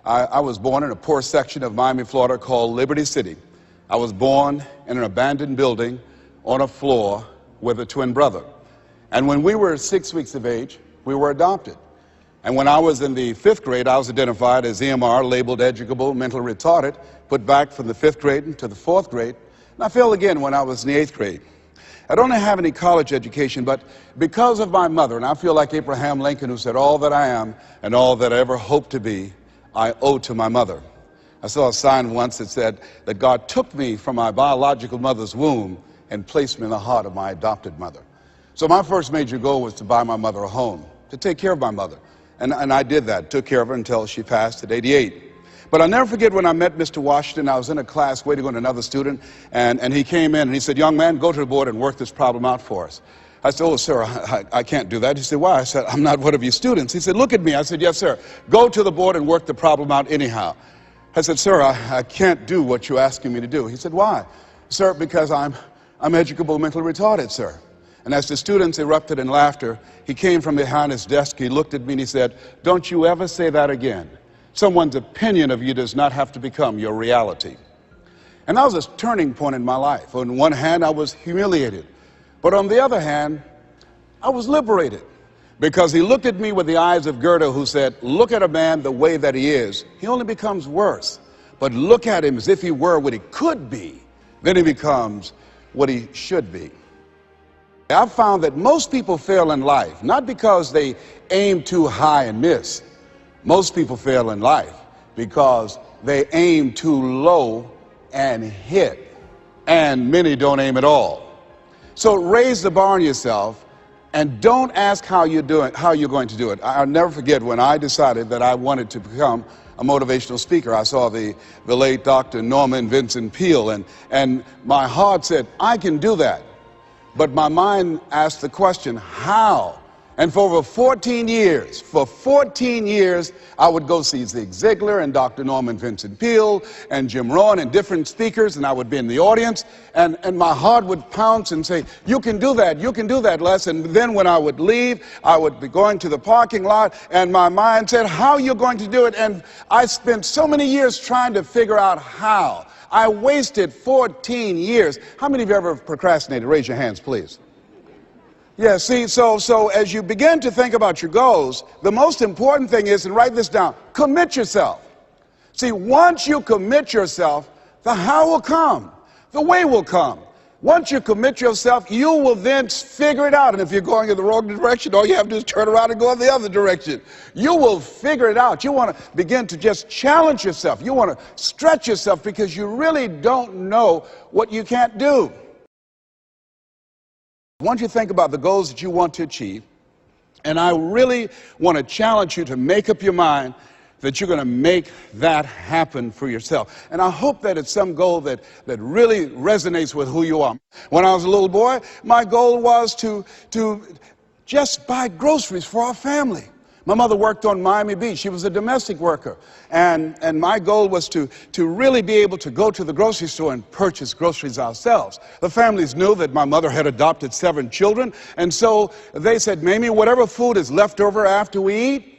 I was born in a poor section of Miami, Florida called Liberty City. I was born in an abandoned building on a floor with a twin brother. And when we were 6 weeks of age, we were adopted. And when I was in the 5th grade, I was identified as EMR, labeled educable, mentally retarded, put back from the 5th grade into the 4th grade. And I failed again when I was in the 8th grade. I don't have any college education, but because of my mother, and I feel like Abraham Lincoln, who said, "All that I am and all that I ever hope to be, I owe to my mother." I saw a sign once that said that God took me from my biological mother's womb and placed me in the heart of my adopted mother. So my first major goal was to buy my mother a home, to take care of my mother. And I did that, took care of her until she passed at 88. But I'll never forget when I met Mr. Washington. I was in a class waiting on another student, and he came in and he said, "Young man, go to the board and work this problem out for us." I said, "Oh, sir, I can't do that." He said, "Why?" I said, "I'm not one of your students." He said, "Look at me." I said, "Yes, sir. Go to the board and work the problem out anyhow." I said, "Sir, I can't do what you're asking me to do." He said, "Why?" "Sir, because I'm educable, mentally retarded, sir." And as the students erupted in laughter, he came from behind his desk, he looked at me and he said, "Don't you ever say that again. Someone's opinion of you does not have to become your reality." And that was a turning point in my life. On one hand, I was humiliated. But on the other hand, I was liberated. Because he looked at me with the eyes of Goethe, who said, "Look at a man the way that he is. He only becomes worse. But look at him as if he were what he could be. Then he becomes what he should be." I've found that most people fail in life, not because they aim too high and miss. Most people fail in life because they aim too low and hit. And many don't aim at all. So raise the bar on yourself and don't ask how you're going to do it. I'll never forget when I decided that I wanted to become a motivational speaker. I saw the late Dr. Norman Vincent Peale, and my heart said, "I can do that." But my mind asked the question, how? And for over 14 years, I would go see Zig Ziglar and Dr. Norman Vincent Peale and Jim Rohn and different speakers, and I would be in the audience, and my heart would pounce and say, "You can do that, Les." And then when I would leave, I would be going to the parking lot, and my mind said, "How are you going to do it?" And I spent so many years trying to figure out how. I wasted 14 years. How many of you ever procrastinated? Raise your hands, please. Yeah, see, so as you begin to think about your goals, the most important thing is, and write this down, commit yourself. See, once you commit yourself, the how will come, the way will come. Once you commit yourself, you will then figure it out. And if you're going in the wrong direction, all you have to do is turn around and go in the other direction. You will figure it out. You want to begin to just challenge yourself. You want to stretch yourself because you really don't know what you can't do. Once you think about the goals that you want to achieve, and I really want to challenge you to make up your mind that you're going to make that happen for yourself. And I hope that it's some goal that really resonates with who you are. When I was a little boy, my goal was to just buy groceries for our family. My mother worked on Miami Beach. She was a domestic worker. And my goal was to really be able to go to the grocery store and purchase groceries ourselves. The families knew that my mother had adopted 7 children. And so they said, "Mamie, whatever food is left over after we eat,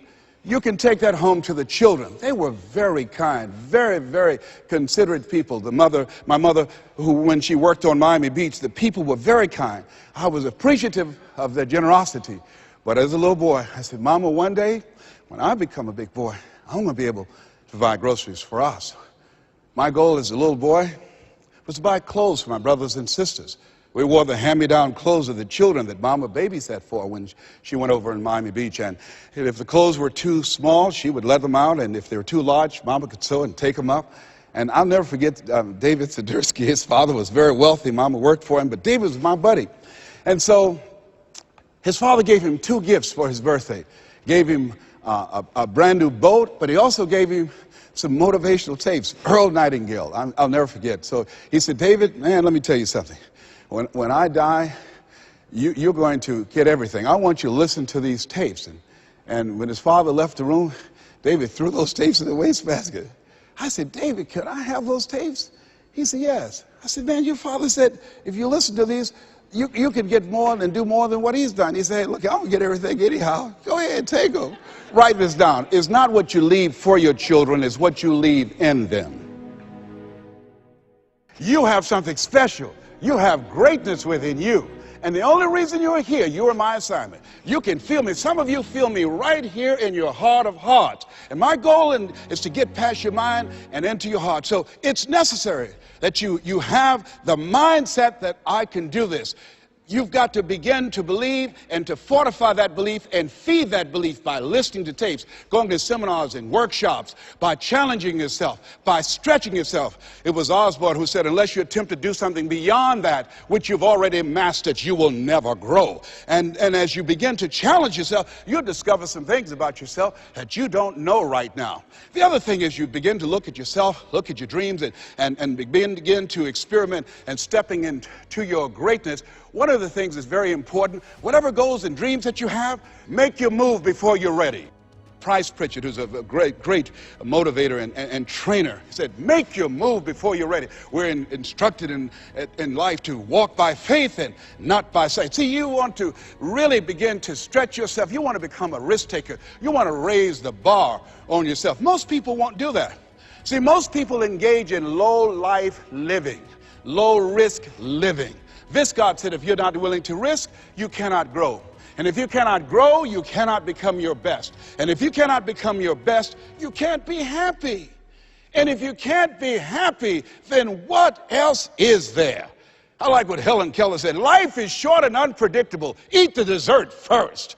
you can take that home to the children." They were very kind, very, very considerate people. My mother, who when she worked on Miami Beach, the people were very kind. I was appreciative of their generosity. But as a little boy, I said, "Mama, one day, when I become a big boy, I'm going to be able to buy groceries for us." My goal as a little boy was to buy clothes for my brothers and sisters. We wore the hand-me-down clothes of the children that Mama babysat for when she went over in Miami Beach. And if the clothes were too small, she would let them out. And if they were too large, Mama could sew and take them up. And I'll never forget David Sidursky. His father was very wealthy. Mama worked for him, but David was my buddy. And so his father gave him 2 gifts for his birthday. Gave him a brand new boat, but he also gave him some motivational tapes. Earl Nightingale, I'll never forget. So he said, "David, man, let me tell you something. When I die, you're going to get everything. I want you to listen to these tapes." And when his father left the room, David threw those tapes in the wastebasket. I said, "David, could I have those tapes?" He said, "Yes." I said, "Man, your father said if you listen to these, you can get more and do more than what he's done. He said, hey, look, I'm going to get everything anyhow. Go ahead, take them. Write this down. It's not what you leave for your children, it's what you leave in them. You have something special. You have greatness within you. And the only reason you're here, you are my assignment. You can feel me. Some of you feel me right here in your heart of hearts. And my goal is to get past your mind and into your heart. So it's necessary that you have the mindset that I can do this. You've got to begin to believe and to fortify that belief and feed that belief by listening to tapes, going to seminars and workshops, by challenging yourself, by stretching yourself. It was Osborne who said, unless you attempt to do something beyond that which you've already mastered, you will never grow. And as you begin to challenge yourself, you'll discover some things about yourself that you don't know right now. The other thing is you begin to look at yourself, look at your dreams, and begin to experiment and stepping into your greatness. One of the things that's very important, whatever goals and dreams that you have, make your move before you're ready. Price Pritchett, who's a great motivator and trainer, said, make your move before you're ready. We're instructed in life to walk by faith and not by sight. See, you want to really begin to stretch yourself. You want to become a risk taker. You want to raise the bar on yourself. Most people won't do that. See, most people engage in low-life living, low-risk living. Viscott said, if you're not willing to risk, you cannot grow. And if you cannot grow, you cannot become your best. And if you cannot become your best, you can't be happy. And if you can't be happy, then what else is there? I like what Helen Keller said, life is short and unpredictable. Eat the dessert first.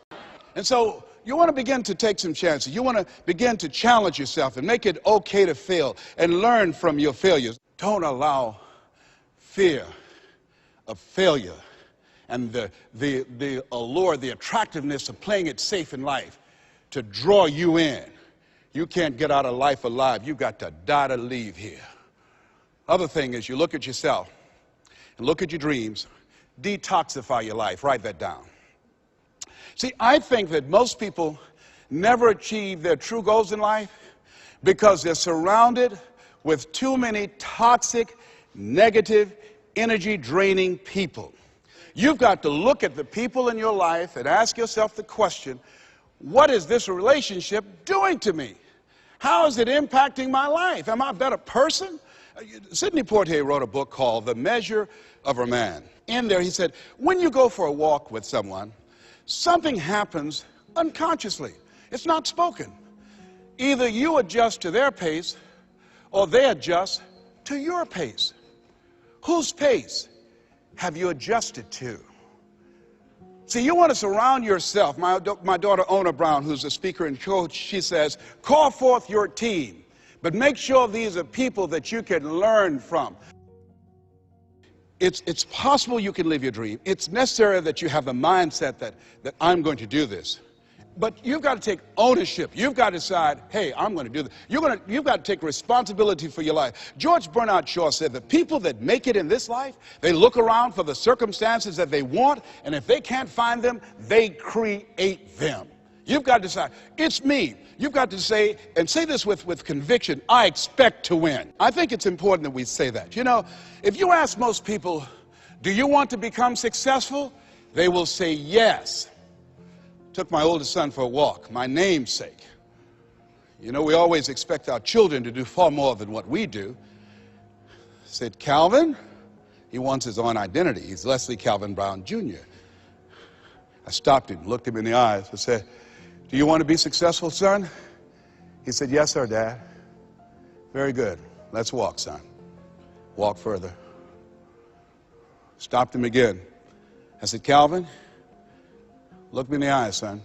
And so you want to begin to take some chances. You want to begin to challenge yourself and make it okay to fail and learn from your failures. Don't allow fear of failure and the allure, the attractiveness of playing it safe in life to draw you in. You can't get out of life alive. You've got to die to leave here. Other thing is you look at yourself and look at your dreams. Detoxify your life. Write that down. See, I think that most people never achieve their true goals in life because they're surrounded with too many toxic, negative, energy-draining people. You've got to look at the people in your life and ask yourself the question, what is this relationship doing to me? How is it impacting my life? Am I a better person? Sidney Poitier wrote a book called The Measure of a Man. In there he said, when you go for a walk with someone, something happens unconsciously. It's not spoken. Either you adjust to their pace or they adjust to your pace. Whose pace have you adjusted to? See, you want to surround yourself. My daughter, Ona Brown, who's a speaker and coach, she says, call forth your team, but make sure these are people that you can learn from. It's possible you can live your dream. It's necessary that you have the mindset that I'm going to do this. But you've got to take ownership. You've got to decide, hey, I'm going to do this. You've got to take responsibility for your life. George Bernard Shaw said the people that make it in this life, they look around for the circumstances that they want, and if they can't find them, they create them. You've got to decide, it's me. You've got to say, and say this with conviction, I expect to win. I think it's important that we say that. You know, if you ask most people, do you want to become successful? They will say yes. Took my oldest son for a walk, my namesake. You know, we always expect our children to do far more than what we do. Said, Calvin, he wants his own identity. He's Leslie Calvin Brown, Jr. I stopped him, looked him in the eyes, and said, do you want to be successful, son? He said, yes, sir, Dad. Very good. Let's walk, son. Walk further. Stopped him again. I said, Calvin, look me in the eyes, son.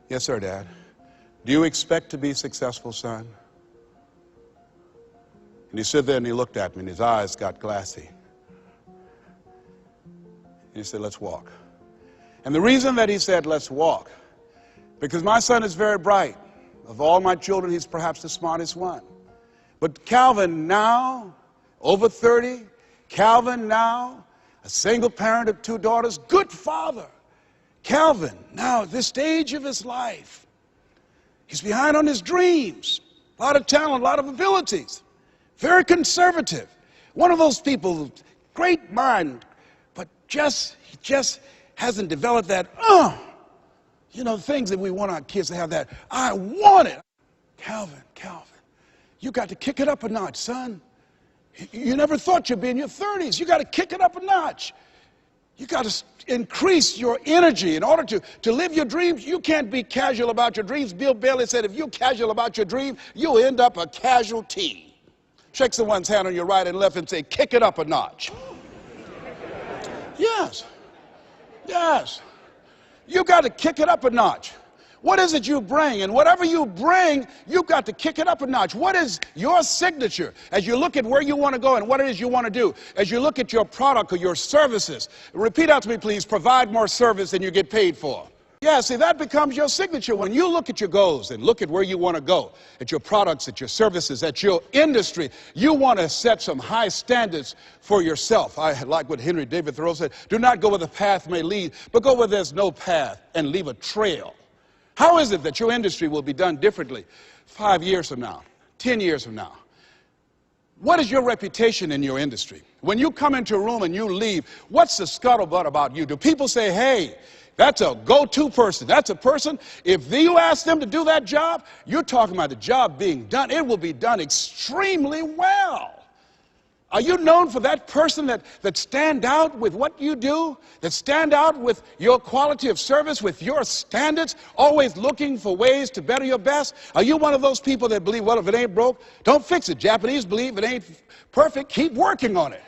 Yes, sir, Dad. Do you expect to be successful, son? And he stood there and he looked at me and his eyes got glassy. And he said, let's walk. And the reason that he said, let's walk, because my son is very bright. Of all my children, he's perhaps the smartest one. But Calvin now, over 30, Calvin now, a single parent of 2 daughters, good father. Calvin, now at this stage of his life, he's behind on his dreams. A lot of talent, a lot of abilities. Very conservative. One of those people, great mind, but he just hasn't developed that, things that we want our kids to have, that, I want it. Calvin, you got to kick it up a notch, son. You never thought you'd be in your 30s. You got to kick it up a notch. You got to increase your energy in order to live your dreams. You can't be casual about your dreams. Bill Bailey said, if you're casual about your dream, you'll end up a casualty. Shake someone's hand on your right and left and say, kick it up a notch. Yes. You got to kick it up a notch. What is it you bring? And whatever you bring, you've got to kick it up a notch. What is your signature as you look at where you want to go and what it is you want to do? As you look at your product or your services, repeat out to me, please, provide more service than you get paid for. Yeah, see, that becomes your signature. When you look at your goals and look at where you want to go, at your products, at your services, at your industry, you want to set some high standards for yourself. I like what Henry David Thoreau said, do not go where the path may lead, but go where there's no path and leave a trail. How is it that your industry will be done differently 5 years from now, 10 years from now? What is your reputation in your industry? When you come into a room and you leave, what's the scuttlebutt about you? Do people say, hey, that's a go-to person. That's a person, if you ask them to do that job, you're talking about the job being done. It will be done extremely well. Are you known for that person that stand out with what you do, that stand out with your quality of service, with your standards, always looking for ways to better your best? Are you one of those people that believe, well, if it ain't broke, don't fix it? Japanese believe if it ain't perfect, keep working on it.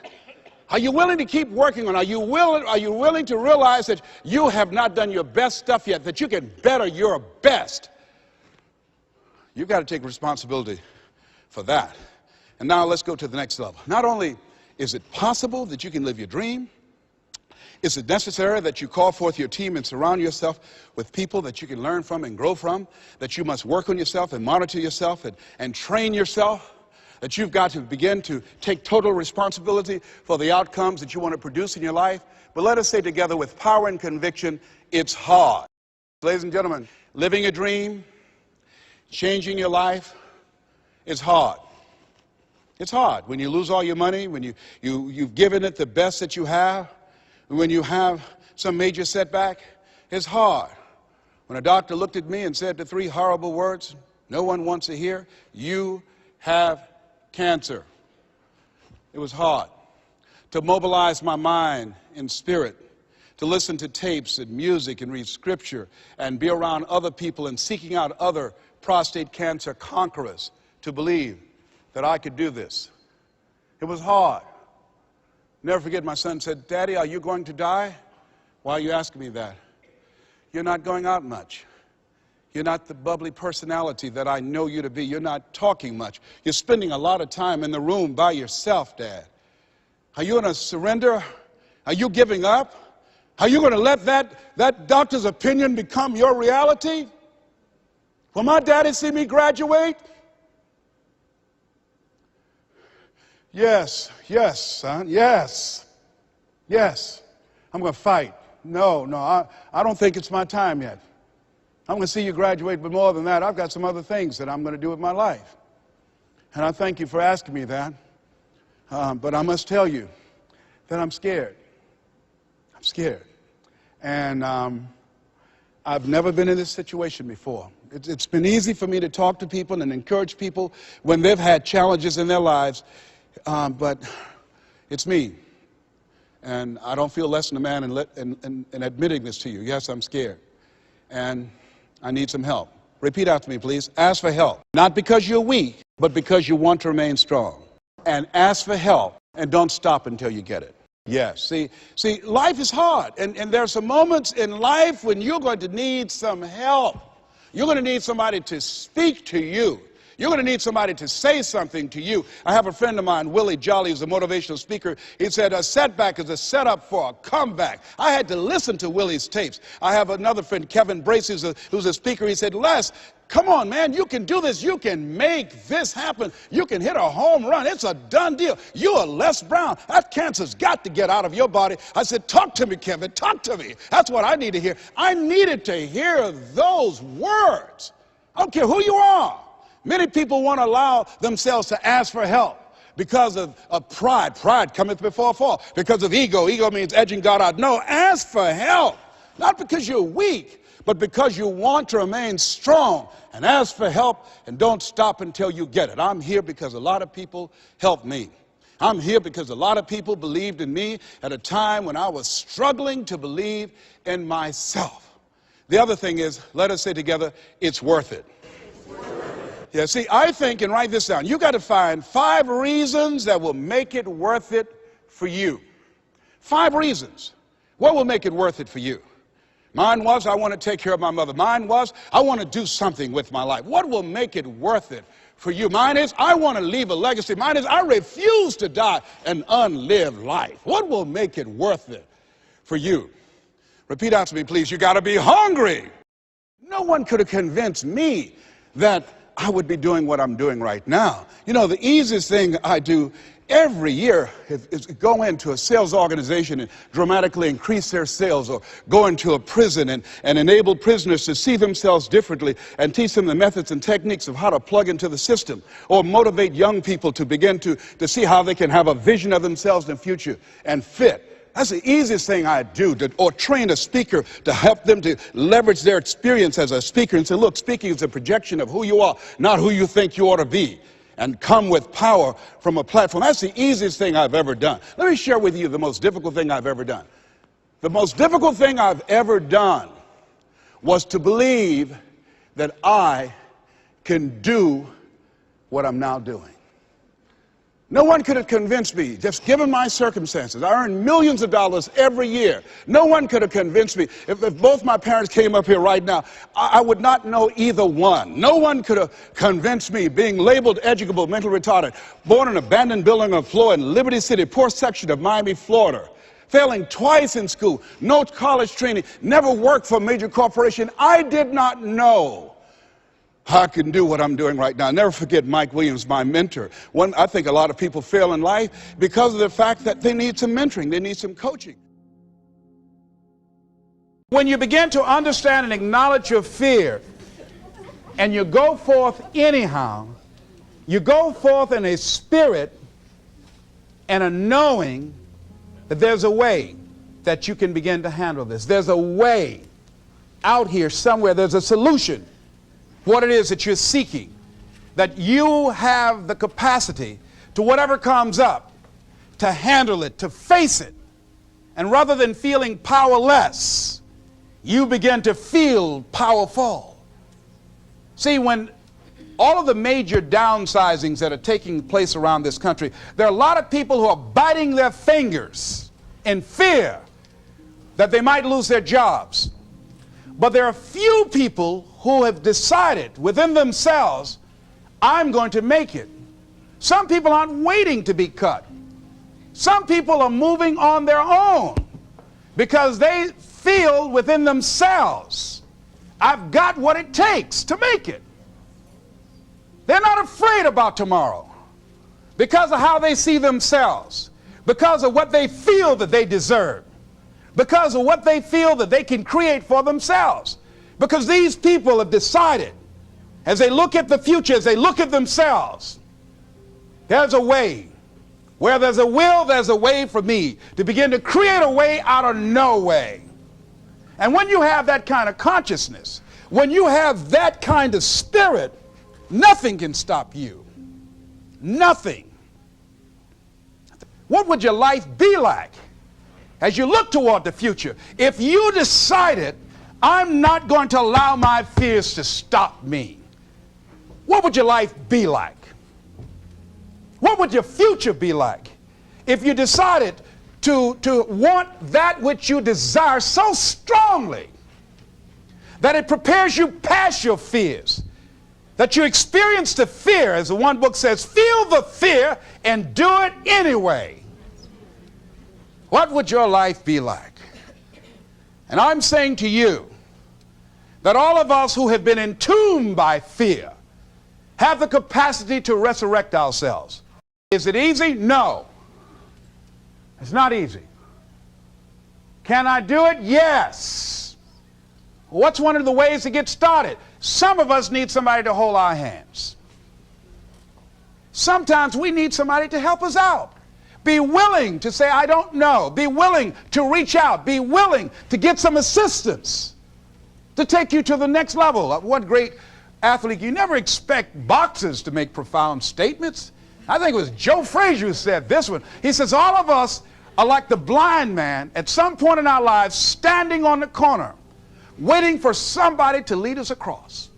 Are you willing to keep working on it? Are you willing to realize that you have not done your best stuff yet, that you can better your best? You've got to take responsibility for that. And now let's go to the next level. Not only is it possible that you can live your dream, is it necessary that you call forth your team and surround yourself with people that you can learn from and grow from, that you must work on yourself and monitor yourself and train yourself, that you've got to begin to take total responsibility for the outcomes that you want to produce in your life. But let us say together with power and conviction, it's hard. Ladies and gentlemen, living a dream, changing your life, is hard. It's hard when you lose all your money, when you've given it the best that you have, when you have some major setback. It's hard. When a doctor looked at me and said the 3 horrible words no one wants to hear, you have cancer. It was hard to mobilize my mind and spirit, to listen to tapes and music and read scripture and be around other people and seeking out other prostate cancer conquerors to believe that I could do this. It was hard. Never forget, my son said, Daddy, are you going to die? Why are you asking me that? You're not going out much. You're not the bubbly personality that I know you to be. You're not talking much. You're spending a lot of time in the room by yourself, Dad. Are you going to surrender? Are you giving up? Are you going to let that doctor's opinion become your reality? Will my daddy see me graduate? Yes, son, yes. I'm going to fight. No, I don't think it's my time yet. I'm going to see you graduate, but more than that, I've got some other things that I'm going to do with my life. And I thank you for asking me that. But I must tell you that I'm scared. I'm scared. And I've never been in this situation before. It's been easy for me to talk to people and encourage people when they've had challenges in their lives. But it's me, and I don't feel less than a man in admitting this to you. Yes, I'm scared, and I need some help. Repeat after me, please. Ask for help, not because you're weak, but because you want to remain strong. And ask for help, and don't stop until you get it. Yes, see, life is hard, and there are some moments in life when you're going to need some help. You're going to need somebody to speak to you. You're going to need somebody to say something to you. I have a friend of mine, Willie Jolly, who's a motivational speaker. He said, a setback is a setup for a comeback. I had to listen to Willie's tapes. I have another friend, Kevin Brace, who's a speaker. He said, Les, come on, man, you can do this. You can make this happen. You can hit a home run. It's a done deal. You are Les Brown. That cancer's got to get out of your body. I said, talk to me, Kevin, talk to me. That's what I need to hear. I needed to hear those words. I don't care who you are. Many people want to allow themselves to ask for help, Because of pride. Pride cometh before a fall. Because of ego. Ego means edging God out. No, ask for help. Not because you're weak, but because you want to remain strong. And ask for help and don't stop until you get it. I'm here because a lot of people helped me. I'm here because a lot of people believed in me at a time when I was struggling to believe in myself. The other thing is, let us say together, it's worth it. Yeah, see, I think, and write this down, you got to find 5 reasons that will make it worth it for you. 5 reasons. What will make it worth it for you? Mine was, I want to take care of my mother. Mine was, I want to do something with my life. What will make it worth it for you? Mine is, I want to leave a legacy. Mine is, I refuse to die an unlived life. What will make it worth it for you? Repeat after me, please. You got to be hungry. No one could have convinced me that I would be doing what I'm doing right now. You know, the easiest thing I do every year is go into a sales organization and dramatically increase their sales, or go into a prison and enable prisoners to see themselves differently and teach them the methods and techniques of how to plug into the system, or motivate young people to begin to see how they can have a vision of themselves in the future and fit. That's the easiest thing I do, or train a speaker to help them to leverage their experience as a speaker and say, look, speaking is a projection of who you are, not who you think you ought to be, and come with power from a platform. That's the easiest thing I've ever done. Let me share with you the most difficult thing I've ever done. The most difficult thing I've ever done was to believe that I can do what I'm now doing. No one could have convinced me, just given my circumstances. I earn millions of dollars every year. No one could have convinced me. If both my parents came up here right now, I would not know either one. No one could have convinced me, being labeled educable, mentally retarded, born in an abandoned building on the floor in Liberty City, poor section of Miami, Florida, failing twice in school, no college training, never worked for a major corporation. I did not know I can do what I'm doing right now. I'll never forget Mike Williams, my mentor. I think a lot of people fail in life because of the fact that they need some mentoring, they need some coaching. When you begin to understand and acknowledge your fear, and you go forth anyhow, you go forth in a spirit and a knowing that there's a way that you can begin to handle this. There's a way out here somewhere. There's a solution. What it is that you're seeking, that you have the capacity to whatever comes up, to handle it, to face it. And rather than feeling powerless, you begin to feel powerful. See, when all of the major downsizings that are taking place around this country, there are a lot of people who are biting their fingers in fear that they might lose their jobs. But there are few people who have decided within themselves, I'm going to make it. Some people aren't waiting to be cut. Some people are moving on their own because they feel within themselves, I've got what it takes to make it. They're not afraid about tomorrow because of how they see themselves, because of what they feel that they deserve, because of what they feel that they can create for themselves. Because these people have decided, as they look at the future, as they look at themselves, there's a way. Where there's a will, there's a way for me to begin to create a way out of no way. And when you have that kind of consciousness, when you have that kind of spirit, nothing can stop you. Nothing. What would your life be like as you look toward the future if you decided, I'm not going to allow my fears to stop me? What would your life be like? What would your future be like if you decided to want that which you desire so strongly that it prepares you past your fears, that you experience the fear, as the one book says, feel the fear and do it anyway? What would your life be like? And I'm saying to you that all of us who have been entombed by fear have the capacity to resurrect ourselves. Is it easy? No. It's not easy. Can I do it? Yes. What's one of the ways to get started? Some of us need somebody to hold our hands. Sometimes we need somebody to help us out. Be willing to say, I don't know. Be willing to reach out. Be willing to get some assistance to take you to the next level. One great athlete, you never expect boxers to make profound statements. I think it was Joe Frazier who said this one. He says, all of us are like the blind man at some point in our lives standing on the corner, waiting for somebody to lead us across.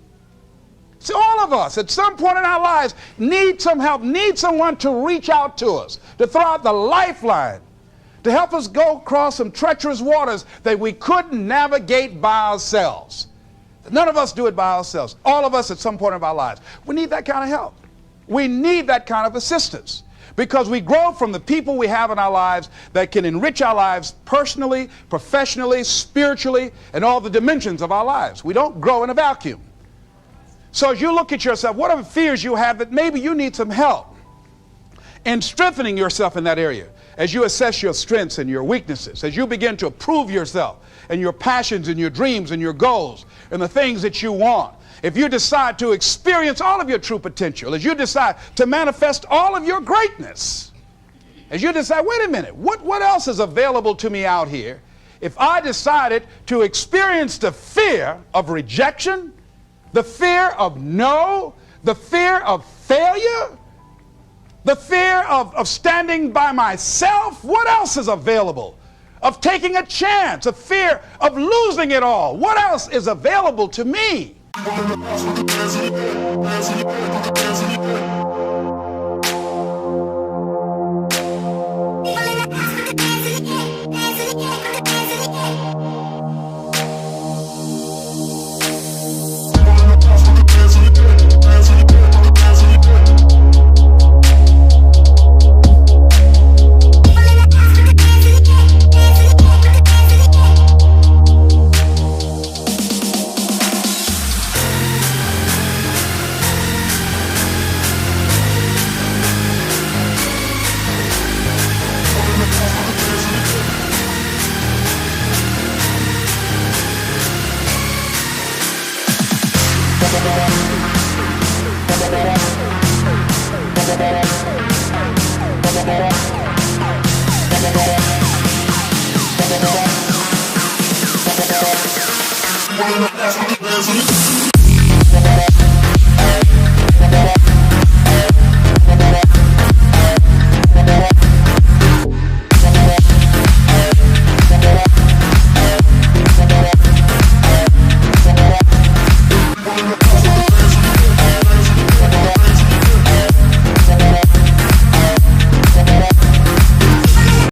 See, all of us at some point in our lives need some help, need someone to reach out to us, to throw out the lifeline, to help us go across some treacherous waters that we couldn't navigate by ourselves. None of us do it by ourselves. All of us at some point of our lives. We need that kind of help. We need that kind of assistance because we grow from the people we have in our lives that can enrich our lives personally, professionally, spiritually, and all the dimensions of our lives. We don't grow in a vacuum. So as you look at yourself, what are the fears you have that maybe you need some help in strengthening yourself in that area? As you assess your strengths and your weaknesses, as you begin to approve yourself and your passions and your dreams and your goals and the things that you want, if you decide to experience all of your true potential, as you decide to manifest all of your greatness, as you decide, wait a minute, what else is available to me out here if I decided to experience the fear of rejection, the fear of no, the fear of failure, the fear of standing by myself? What else is available? Of taking a chance, a fear of losing it all. What else is available to me? We're